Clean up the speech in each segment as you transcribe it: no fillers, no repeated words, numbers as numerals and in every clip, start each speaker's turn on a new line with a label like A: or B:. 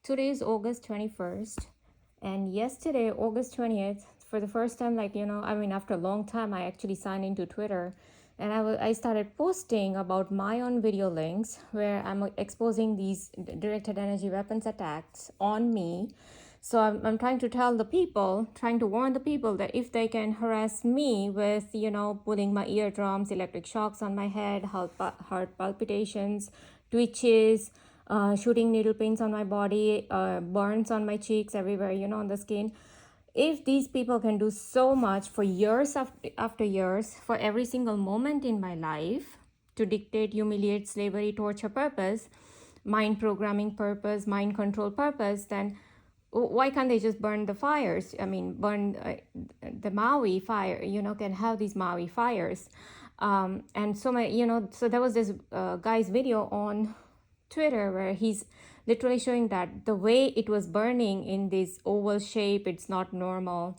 A: Today is August 21st, and yesterday, August 20th, for the first time, after a long time, I actually signed into Twitter, and I started posting about my own video links where I'm exposing these directed energy weapons attacks on me. So I'm trying to tell the people, trying to warn the people that if they can harass me with, pulling my eardrums, electric shocks on my head, heart palpitations, twitches, shooting needle pains on my body, burns on my cheeks, everywhere, on the skin. If these people can do so much for years after years, for every single moment in my life, to dictate, humiliate, slavery, torture purpose, mind programming purpose, mind control purpose, then why can't they just burn the fires? I mean, burn the Maui fire, can have these Maui fires. And so so there was this guy's video on Twitter where he's literally showing that the way it was burning in this oval shape, it's not normal,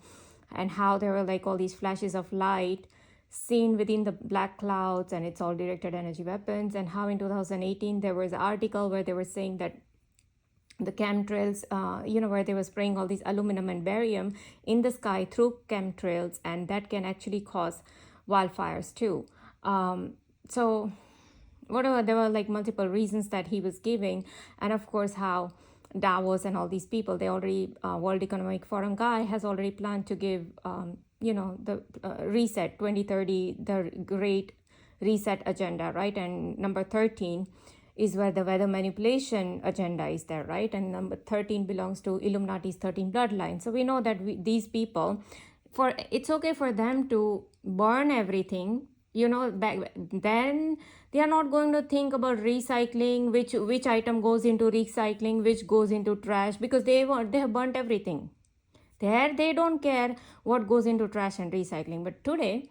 A: and how there were like all these flashes of light seen within the black clouds, and it's all directed energy weapons, and how in 2018 there was an article where they were saying that the chemtrails, where they were spraying all these aluminum and barium in the sky through chemtrails, and that can actually cause wildfires too. So whatever, there were like multiple reasons that he was giving, and of course how Davos and all these people, they already, World Economic Forum guy has already planned to give, the reset 2030, the great reset agenda, right? And number 13 is where the weather manipulation agenda is there, right? And number 13 belongs to Illuminati's 13 bloodline. So we know that these people, for it's okay for them to burn everything, back then they are not going to think about recycling, which item goes into recycling, which goes into trash, because they have burnt everything. There they don't care what goes into trash and recycling. But today,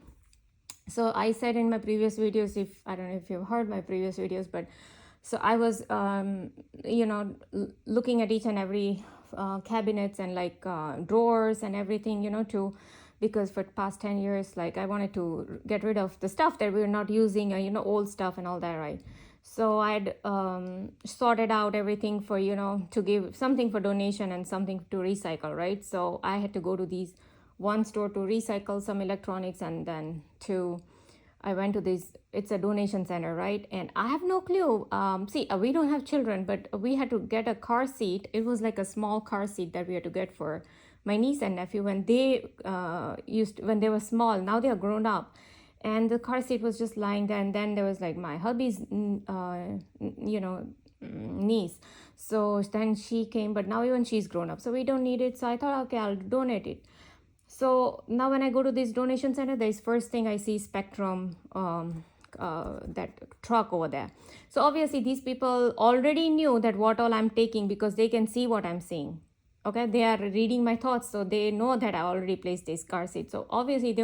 A: so I said in my previous videos, if I don't know if you've heard my previous videos, but so I was looking at each and every cabinets and like drawers and everything, to, because for past 10 years, like I wanted to get rid of the stuff that we were not using, old stuff and all that, right? So I'd sorted out everything for, to give something for donation and something to recycle, right? So I had to go to these one store to recycle some electronics, and then I went to this, it's a donation center, right? And I have no clue. We don't have children, but we had to get a car seat. It was like a small car seat that we had to get for my niece and nephew when they when they were small. Now they are grown up. And the car seat was just lying there. And then there was like my hubby's, niece. So then she came, but now even she's grown up. So we don't need it. So I thought, okay, I'll donate it. So now when I go to this donation center, there's first thing I see Spectrum, that truck over there. So obviously these people already knew that what all I'm taking, because they can see what I'm seeing. Okay, they are reading my thoughts, so they know that I already placed this car seat. So obviously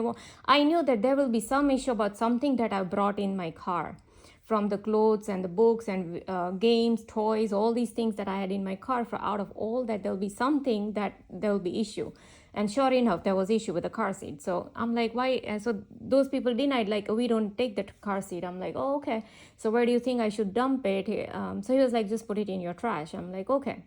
A: I knew that there will be some issue about something that I brought in my car, from the clothes and the books and games, toys, all these things that I had in my car. For out of all that, there'll be something that there will be issue. And sure enough, there was issue with the car seat. So I'm like, why? And so those people denied, like, we don't take that car seat. I'm like, oh, okay. So where do you think I should dump it? So he was like, just put it in your trash. I'm like, okay.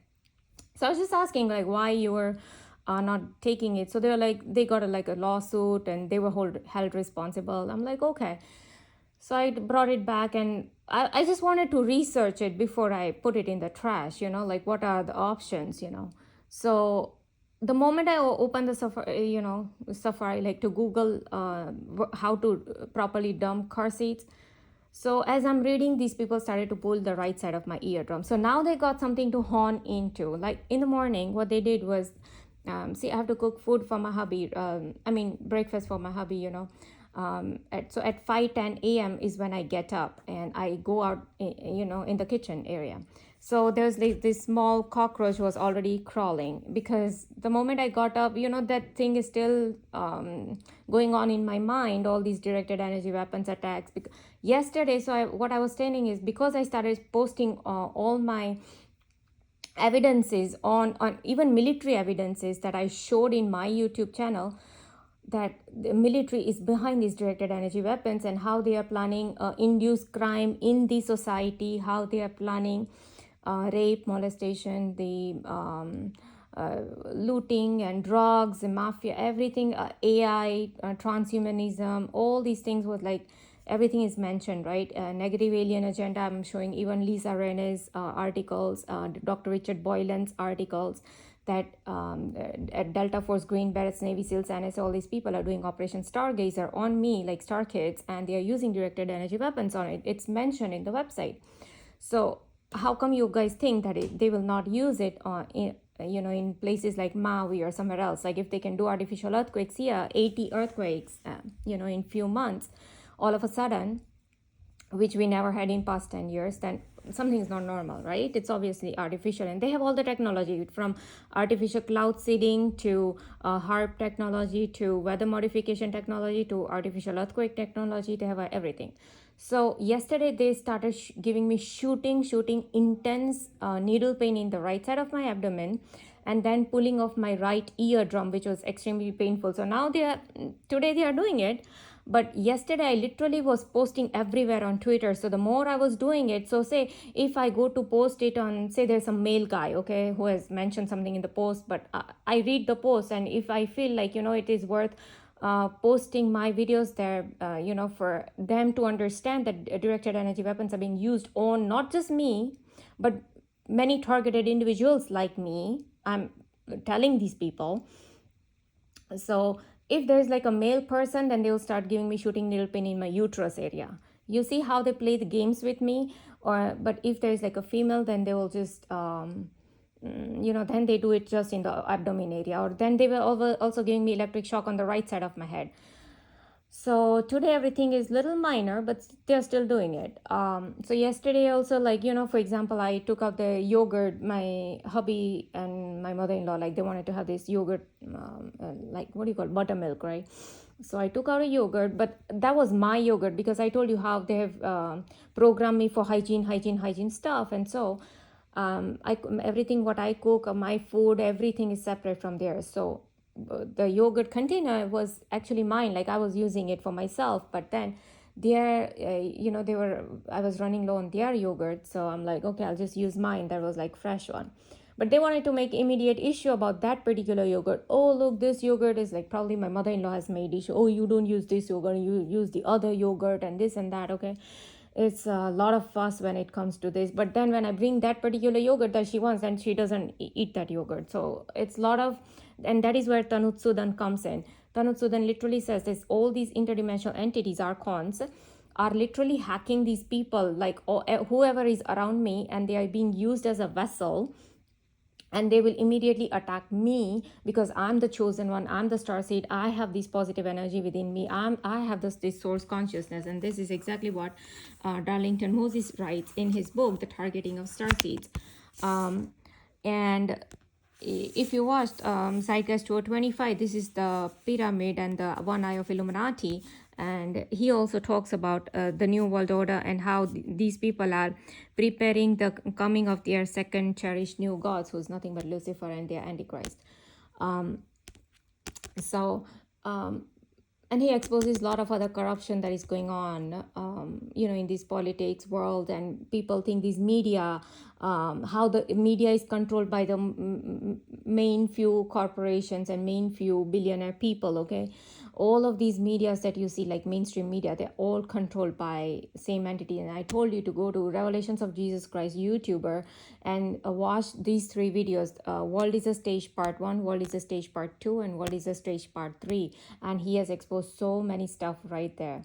A: So I was just asking, like, why you were not taking it. So they were like, they got a lawsuit and they were held responsible. I'm like, okay. So I brought it back, and I just wanted to research it before I put it in the trash, like what are the options, So the moment I opened the Safari, like to Google how to properly dump car seats. So as I'm reading, these people started to pull the right side of my eardrum. So now they got something to hone into. Like in the morning, what they did was, I have to cook food for my hubby. Breakfast for my hubby, at 5:10 a.m. is when I get up and I go out, in the kitchen area. So there's like this small cockroach was already crawling, because the moment I got up, that thing is still going on in my mind, all these directed energy weapons attacks. Yesterday, what I was saying is, because I started posting all my evidences on even military evidences that I showed in my YouTube channel, that the military is behind these directed energy weapons, and how they are planning induce crime in the society, how they are planning rape, molestation, the looting and drugs, the mafia, everything, AI, transhumanism, all these things was like everything is mentioned, right? Negative alien agenda. I'm showing even Lisa Rene's articles, Dr. Richard Boylan's articles, that at Delta Force, Green Berets, Navy SEALs, NSA, all these people are doing Operation Stargazer on me, like Star Kids, and they are using directed energy weapons on it. It's mentioned in the website. So how come you guys think that they will not use it in places like Maui or somewhere else? Like if they can do artificial earthquakes here, 80 earthquakes, in few months, all of a sudden, which we never had in past 10 years, then something is not normal, right? It's obviously artificial, and they have all the technology from artificial cloud seeding to HARP technology to weather modification technology to artificial earthquake technology. They have everything. So yesterday they started giving me shooting intense needle pain in the right side of my abdomen, and then pulling off my right eardrum, which was extremely painful. So now today they are doing it, but yesterday I literally was posting everywhere on Twitter. So the more I was doing it, so say if I go to post it on, say there's a male guy, okay, who has mentioned something in the post, but I read the post, and if I feel like it is worth posting my videos there, for them to understand that directed energy weapons are being used on not just me, but many targeted individuals like me. I'm telling these people. So if there's like a male person, then they'll start giving me shooting needle pain in my uterus area. You see how they play the games with me? But if there's like a female, then they will just then they do it just in the abdomen area, or then they were also giving me electric shock on the right side of my head. So today everything is little minor, but they're still doing it. So yesterday also, like, for example, I took out the yogurt. My hubby and my mother-in-law, like, they wanted to have this yogurt, like, what do you call it? Buttermilk, right? So I took out a yogurt, but that was my yogurt, because I told you how they have programmed me for hygiene stuff. And so everything what I cook, my food, everything is separate from there. So the yogurt container was actually mine, like I was using it for myself, but then I was running low on their yogurt, so I'm like, okay, I'll just use mine. That was like fresh one. But they wanted to make immediate issue about that particular yogurt. Oh, look, this yogurt is like, probably my mother-in-law has made issue. Oh, you don't use this yogurt, you use the other yogurt and this and that. Okay, it's a lot of fuss when it comes to this. But then when I bring that particular yogurt that she wants, and she doesn't eat that yogurt, so it's a lot of, and that is where Tanutsudan comes in. Tanutsudan literally says this: all these interdimensional entities, Archons, are literally hacking these people, like whoever is around me, and they are being used as a vessel, and they will immediately attack me because I'm the chosen one. I'm the starseed. I have this positive energy within me. I have this source consciousness, and this is exactly what Darlington Moses writes in his book, The Targeting of Starseeds. And if you watched Zeitgeist 225, this is the pyramid and the one eye of Illuminati. And he also talks about the New World Order and how these people are preparing the coming of their second cherished new gods, who's nothing but Lucifer and their Antichrist. And he exposes a lot of other corruption that is going on, in this politics world. And people think these media, how the media is controlled by the main few corporations and main few billionaire people, okay? All of these medias that you see, like mainstream media, they're all controlled by same entity. And I told you to go to Revelations of Jesus Christ YouTuber and watch these 3 videos. World is a Stage Part 1, World is a Stage Part 2, and World is a Stage Part 3. And he has exposed so many stuff right there.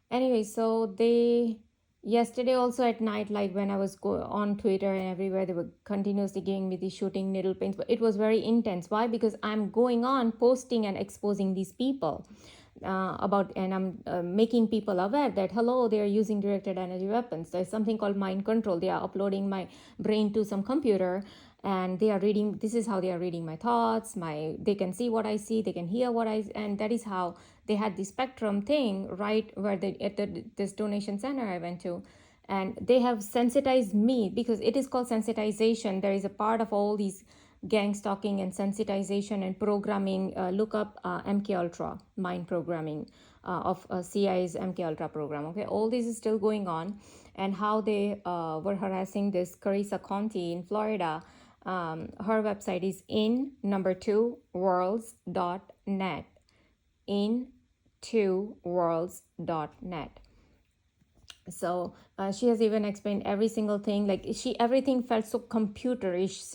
A: Anyway, so they yesterday also at night, like when I was on Twitter and everywhere, they were continuously giving me these shooting needle pains, but it was very intense. Why? Because I'm going on posting and exposing these people and I'm making people aware that, hello, they are using directed energy weapons. There's something called mind control. They are uploading my brain to some computer, and they are reading. This is how they are reading my thoughts. They can see what I see, they can hear what and that is how they had the spectrum thing right where this donation center I went to. And they have sensitized me, because it is called sensitization. There is a part of all these gang stalking and sensitization and programming. Look up MK Ultra mind programming. of CI's MK Ultra program. Okay, all this is still going on, and how they were harassing this Carissa Conti in Florida. Her website is in number 2worlds.net. In 2worlds.net. So she has even explained every single thing, like everything felt so computerish,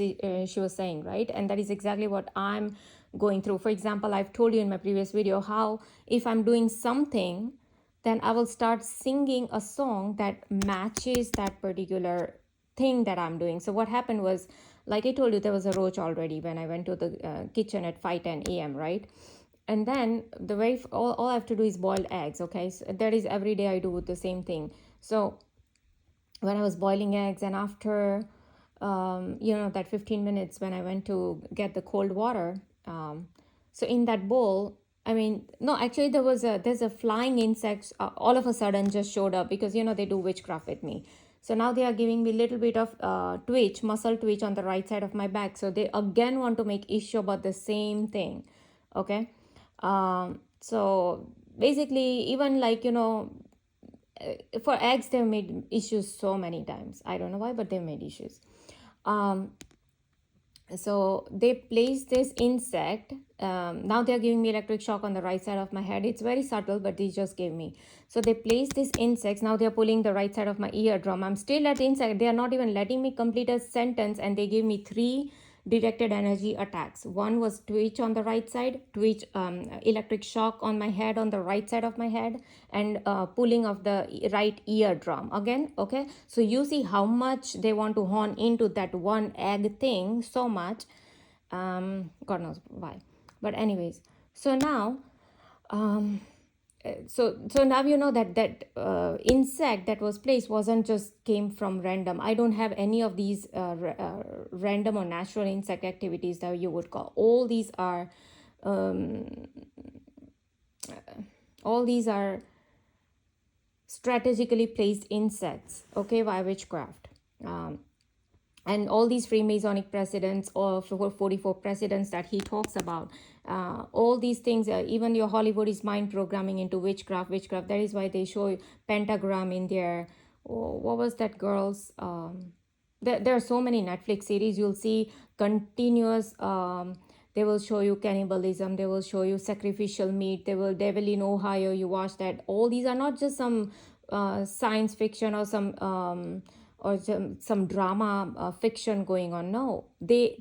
A: she was saying, right? And that is exactly what I'm going through. For example, I've told you in my previous video how if I'm doing something, then I will start singing a song that matches that particular thing that I'm doing. So what happened was, like I told you, there was a roach already when I went to the kitchen at 5:10 a.m., right? And then all I have to do is boil eggs. Okay, so that is every day I do the same thing. So when I was boiling eggs, and after that 15 minutes when I went to get the cold water, so in that bowl, I mean, no, actually there's a flying insect all of a sudden just showed up, because they do witchcraft with me. So now they are giving me a little bit of muscle twitch on the right side of my back. So they again want to make issue about the same thing. Okay. So basically, even like, for eggs, they've made issues so many times. I don't know why, but they made issues. So they placed this insect. Now they're giving me electric shock on the right side of my head. It's very subtle, but they just gave me. So they placed this insects. Now they're pulling the right side of my eardrum. I'm still at the insect. They are not even letting me complete a sentence, and they gave me 3 directed energy attacks. One was twitch on the right side, twitch, electric shock on my head, on the right side of my head, and pulling of the right eardrum again. Okay, so you see how much they want to hone into that one egg thing so much. God knows why, but anyways, so now so now you know that insect that was placed wasn't just came from random. I don't have any of these random or natural insect activities that you would call. All these are strategically placed insects, okay, by witchcraft. And all these Freemasonic precedents, or 44 precedents that he talks about, all these things, even your Hollywood is mind programming into witchcraft. That is why they show pentagram in there. What was that girl's? There are so many Netflix series. You'll see continuous. They will show you cannibalism. They will show you sacrificial meat. They will Devil in Ohio. You watch that. All these are not just some science fiction or some drama fiction going on. No, they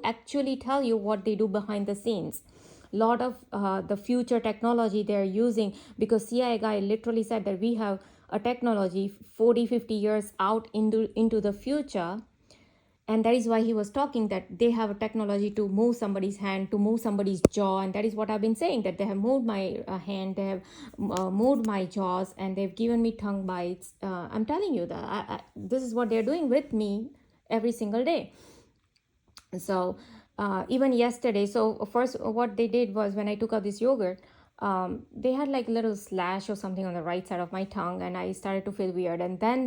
A: actually tell you what they do behind the scenes. Lot of the future technology they're using, because CIA guy literally said that we have a technology 40-50 years out into the future. And that is why he was talking that they have a technology to move somebody's hand, to move somebody's jaw. And that is what I've been saying, that they have moved my hand, they have moved my jaws, and they've given me tongue bites. I'm telling you that this is what they're doing with me every single day. So even yesterday, so first what they did was, when I took out this yogurt, they had like a little slash or something on the right side of my tongue, and I started to feel weird. And then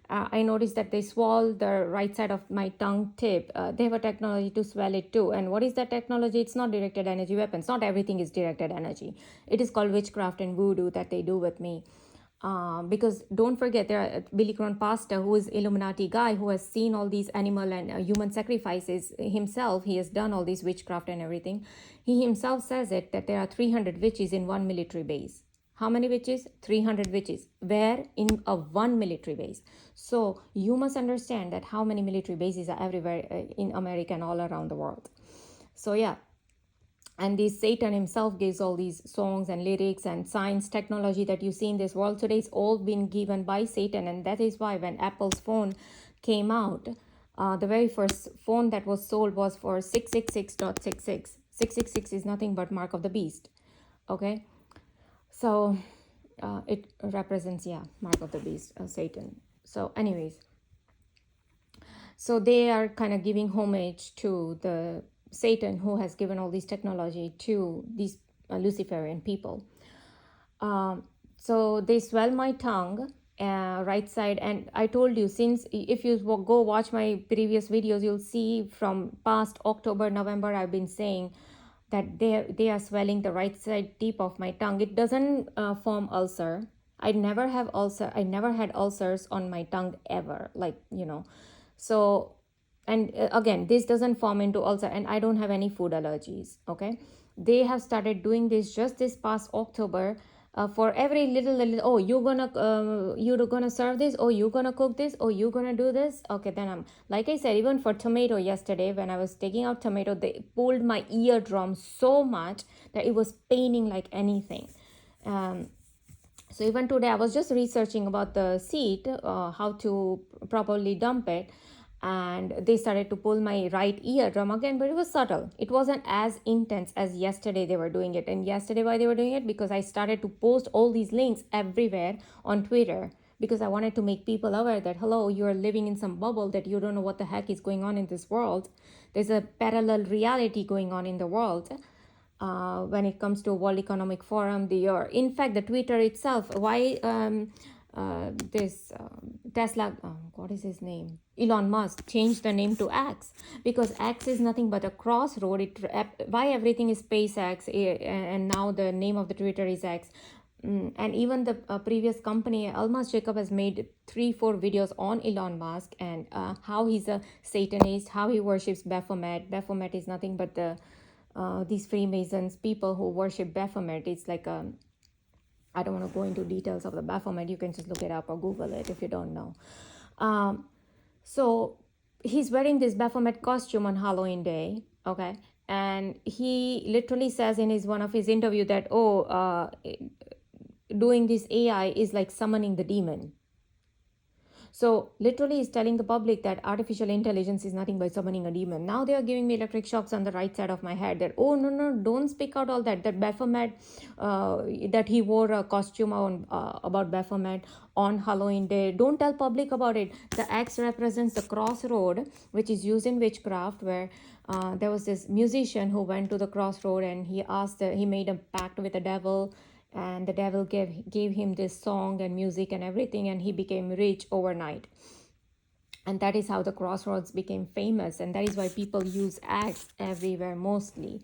A: I noticed that they swell the right side of my tongue tip. They have a technology to swell it too. And what is that technology? It's not directed energy weapons. Not everything is directed energy. It is called witchcraft and voodoo that they do with me. Because don't forget, there are Billy Crone Pastor, who is Illuminati guy, who has seen all these animal and human sacrifices himself. He has done all these witchcraft and everything. He himself says it, that there are 300 witches in one military base. How many witches? 300 witches. Where? In one military base. So you must understand that how many military bases are everywhere in America and all around the world. So yeah. And this Satan himself gives all these songs and lyrics and science technology that you see in this world today. It's all been given by Satan. And that is why when Apple's phone came out, the very first phone that was sold was for 666.66. 666 is nothing but mark of the beast. Okay. So it represents, mark of the beast, Satan. So anyways, so they are kind of giving homage to the Satan, who has given all this technology to these Luciferian people. So they swell my tongue, right side. And I told you, since if you go watch my previous videos, you'll see from past October, November, I've been saying that they are swelling the right side tip of my tongue. It doesn't form ulcer. I never had ulcers on my tongue ever, so. And again, this doesn't form into ulcer, and I don't have any food allergies. Okay, they have started doing this just this past October. For every little, oh, you're gonna serve this, oh, you're gonna cook this, oh, you're gonna do this. Okay, then I'm, like I said, even for tomato yesterday, when I was taking out tomato, they pulled my eardrum so much that it was paining like anything. So even today I was just researching about the seed, how to properly dump it, and they started to pull my right eardrum again, but it was subtle. It wasn't as intense as yesterday they were doing it. And yesterday why they were doing it, because I started to post all these links everywhere on Twitter, because I wanted to make people aware that, hello, you're living in some bubble, that you don't know what the heck is going on in this world. There's a parallel reality going on in the world. When it comes to World Economic Forum, in fact, the Twitter itself, why this Tesla, what is his name? Elon Musk changed the name to X, because X is nothing but a crossroad. Why everything is SpaceX, and now the name of the Twitter is X. And even the previous company, Almas Jacob, has made 3-4 videos on Elon Musk, and how he's a Satanist, how he worships Baphomet. Baphomet is nothing but these Freemasons, people who worship Baphomet. It's like I don't want to go into details of the Baphomet. You can just look it up or Google it if you don't know. So he's wearing this Baphomet costume on Halloween Day, okay? And he literally says in one of his interview that, doing this AI is like summoning the demon. So literally he's telling the public that artificial intelligence is nothing but summoning a demon. Now they are giving me electric shocks on the right side of my head that, oh, no, don't speak out all that. That Baphomet, that he wore a costume on about Baphomet on Halloween Day. Don't tell public about it. The X represents the crossroad, which is used in witchcraft, where there was this musician who went to the crossroad and he made a pact with the devil, and the devil gave him this song and music and everything, and he became rich overnight. And that is how the crossroads became famous, and that is why people use X everywhere mostly.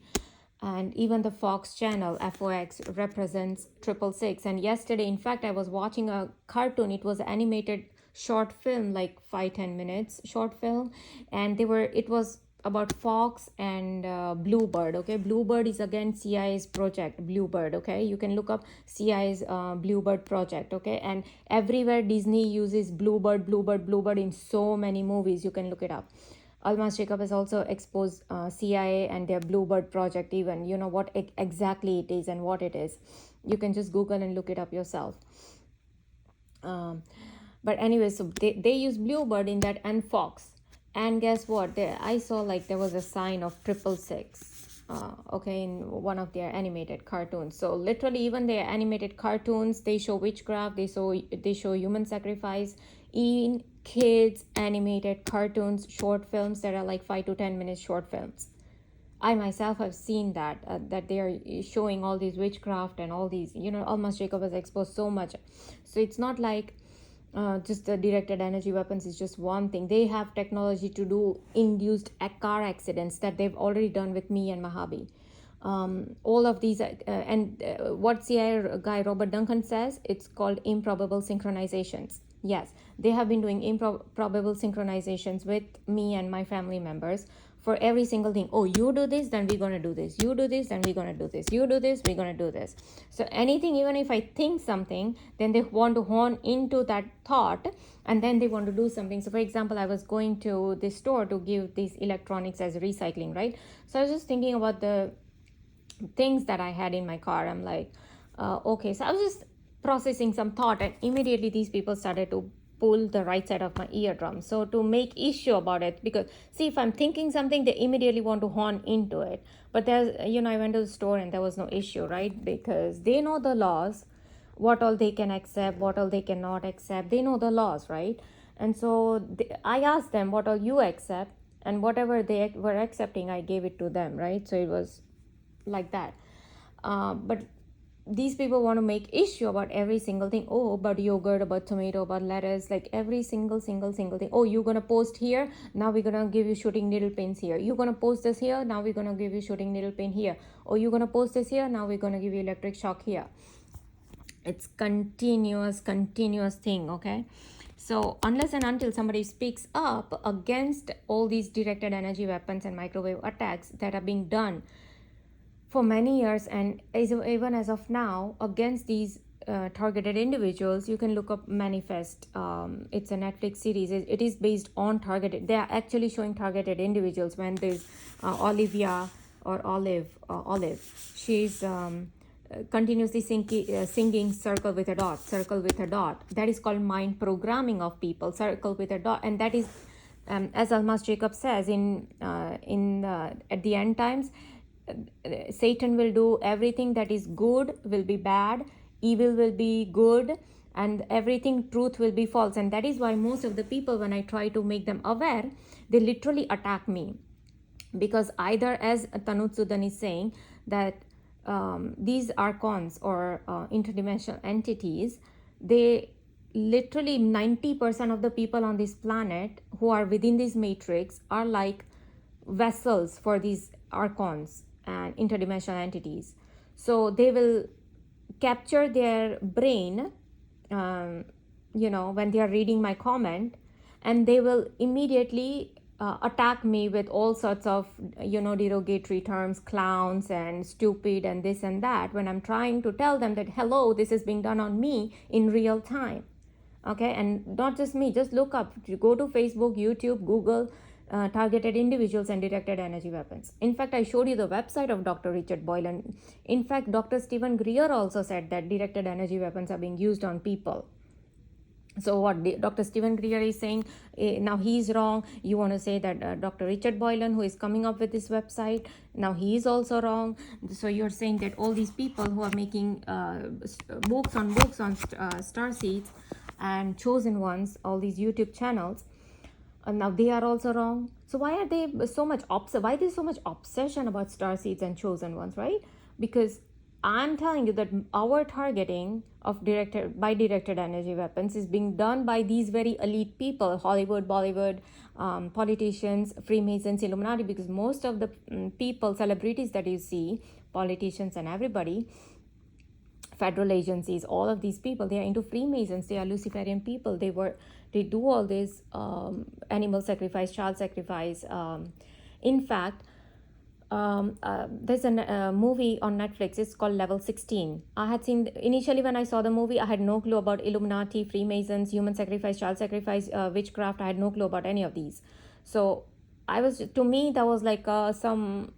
A: And even the Fox channel, FOX, represents 666. And yesterday, in fact, I was watching a cartoon. It was an animated short film, like 5-10 minutes short film, and it was about Fox and Bluebird. Okay, Bluebird is again CIA's project. Bluebird, okay, you can look up CIA's Bluebird project. Okay, and everywhere Disney uses Bluebird in so many movies. You can look it up. Almas Jacob has also exposed CIA and their Bluebird project, even, you know, what exactly it is and what it is. You can just Google and look it up yourself. But anyway, so they use Bluebird in that, and Fox. And guess what? I saw like there was a sign of 666, okay, in one of their animated cartoons. So literally, even their animated cartoons, they show witchcraft, they show human sacrifice in kids' animated cartoons, short films that are like 5-10 minutes short films. I myself have seen that they are showing all these witchcraft and all these, you know, Almas Jacob has exposed so much. So it's not like just the directed energy weapons is just one thing. They have technology to do induced car accidents that they've already done with me and my hubby. All of these, what CIA guy Robert Duncan says, it's called improbable synchronizations. Yes, they have been doing improbable synchronizations with me and my family members for every single thing. Oh, you do this, then we're going to do this. You do this, then we're going to do this. You do this, we're going to do this. So anything, even if I think something, then they want to hone into that thought, and then they want to do something. So for example, I was going to this store to give these electronics as recycling, right? So I was just thinking about the things that I had in my car. I'm like, okay. So I was just processing some thought, and immediately these people started to pull the right side of my eardrum. So to make issue about it, because see, if I'm thinking something, they immediately want to hone into it. But there's, you know, I went to the store and there was no issue, right? Because they know the laws, what all they can accept, what all they cannot accept. They know the laws, right? And so I asked them, what all you accept, and whatever they were accepting, I gave it to them, right? So it was like that. But these people want to make issue about every single thing. Oh, about yogurt, about tomato, about lettuce, like every single thing. Oh, you're gonna post here, now we're gonna give you shooting needle pains here. You're gonna post this here, now we're gonna give you shooting needle pain here. Oh, you're gonna post this here, now we're gonna give you electric shock here. It's continuous thing. Okay, so unless and until somebody speaks up against all these directed energy weapons and microwave attacks that are being done for many years, and even as of now, against these targeted individuals, you can look up Manifest. It's a Netflix series. It is based on targeted. They are actually showing targeted individuals. When there's Olivia or Olive, she's continuously singing circle with a dot. That is called mind programming of people. Circle with a dot, and that is, as Almas Jacob says at the end times, Satan will do everything that is good will be bad, evil will be good, and everything truth will be false. And that is why most of the people, when I try to make them aware, they literally attack me, because either, as Tanutsudan is saying, that these Archons or interdimensional entities, they literally 90% of the people on this planet who are within this matrix are like vessels for these Archons and interdimensional entities. So they will capture their brain, when they are reading my comment, and they will immediately attack me with all sorts of derogatory terms, clowns and stupid and this and that, when I'm trying to tell them that, hello, this is being done on me in real time. Okay, and not just me, just look up, go to Facebook, YouTube, Google, targeted individuals and directed energy weapons. In fact, I showed you the website of Dr. Richard Boylan. In fact, Dr. Stephen Greer also said that directed energy weapons are being used on people. So what Dr. Stephen Greer is saying, now he's wrong. You want to say that Dr. Richard Boylan, who is coming up with this website, now he is also wrong. So you're saying that all these people who are making books on Starseeds and Chosen Ones, all these YouTube channels, now they are also wrong. So why are they so much why there's so much obsession about Starseeds and Chosen Ones, right? Because I'm telling you that our targeting of directed energy weapons is being done by these very elite people, Hollywood, Bollywood, politicians, Freemasons, Illuminati, because most of the people, celebrities that you see, politicians and everybody, federal agencies, all of these people, they are into Freemasons, they are Luciferian people. They do all this animal sacrifice, child sacrifice. In fact, there's a movie on Netflix. It's called Level 16. I had seen, initially when I saw the movie, I had no clue about Illuminati, Freemasons, human sacrifice, child sacrifice, witchcraft. I had no clue about any of these. So to me, that was like some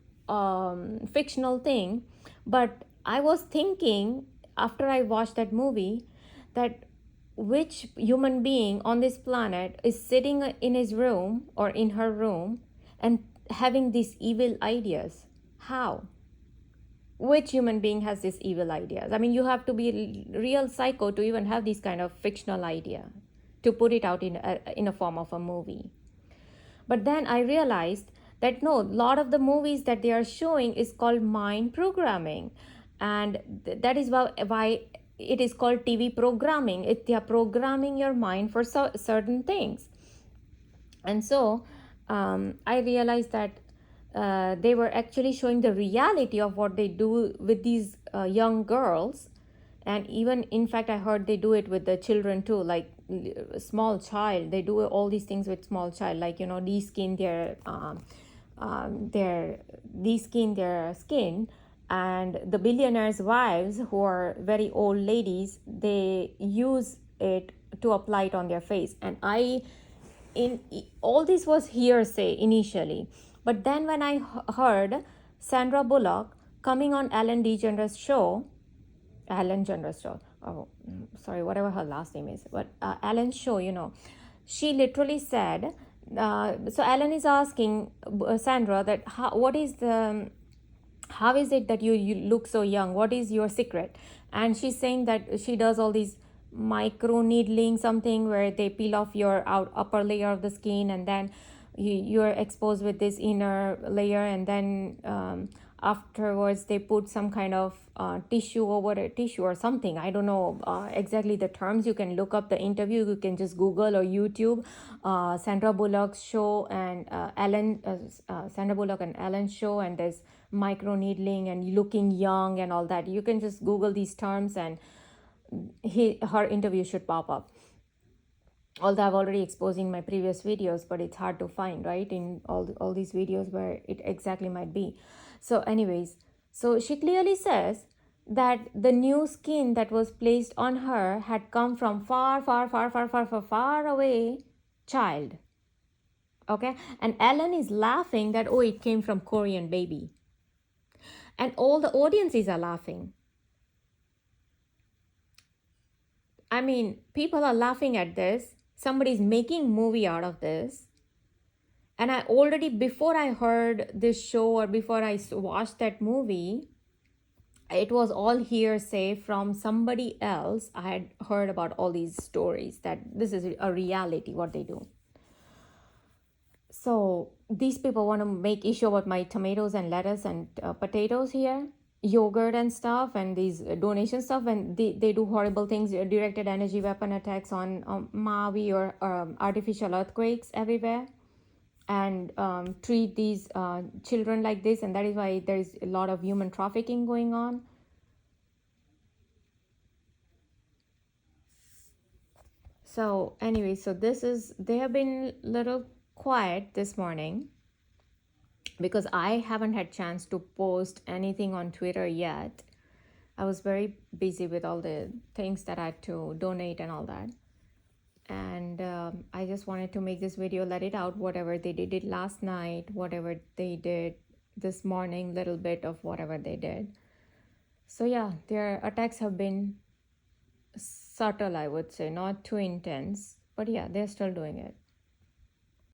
A: fictional thing. But I was thinking, after I watched that movie, that which human being on this planet is sitting in his room or in her room and having these evil ideas? How? Which human being has these evil ideas? I mean, you have to be real psycho to even have this kind of fictional idea, to put it out in a form of a movie. But then I realized that no, a lot of the movies that they are showing is called mind programming, and that is why it is called TV programming. They are programming your mind for certain things. And so I realized that they were actually showing the reality of what they do with these young girls. And even, in fact, I heard they do it with the children too, like small child. They do all these things with small child, like, deskin their skin. And the billionaires' wives, who are very old ladies, they use it to apply it on their face. And all this was hearsay initially, but then when I heard Sandra Bullock coming on Ellen DeGeneres show, whatever her last name is, but Ellen's show, she literally said, so Ellen is asking Sandra that how is it that you look so young? What is your secret? And she's saying that she does all these micro needling, something where they peel off your upper layer of the skin, and then you're exposed with this inner layer, and then afterwards they put some kind of tissue over a tissue or something. I don't know exactly the terms. You can look up the interview. You can just Google or YouTube Sandra Bullock's show and Sandra Bullock and Ellen's show, and there's micro needling and looking young and all that. You can just Google these terms and her interview should pop up. Although I've already exposed in my previous videos, but it's hard to find, right, in all these videos where it exactly might be. So anyways, so she clearly says that the new skin that was placed on her had come from far away child. Okay, and Ellen is laughing that, oh, it came from Korean baby, and all the audiences are laughing. I mean, people are laughing at this. Somebody's making movie out of this. And I already, before I heard this show or before I watched that movie, it was all hearsay from somebody else. I had heard about all these stories that this is a reality, what they do. So these people want to make issue about my tomatoes and lettuce and potatoes here, yogurt and stuff, and these donation stuff, and they do horrible things, directed energy weapon attacks on Maui or artificial earthquakes everywhere, and treat these children like this, and that is why there is a lot of human trafficking going on. So anyway, so this is, they have been little quiet this morning because I haven't had chance to post anything on Twitter yet. I was very busy with all the things that I had to donate and all that. And I just wanted to make this video, let it out, whatever they did it last night, whatever they did this morning, little bit of whatever they did. So yeah, their attacks have been subtle, I would say, not too intense, but yeah, they're still doing it.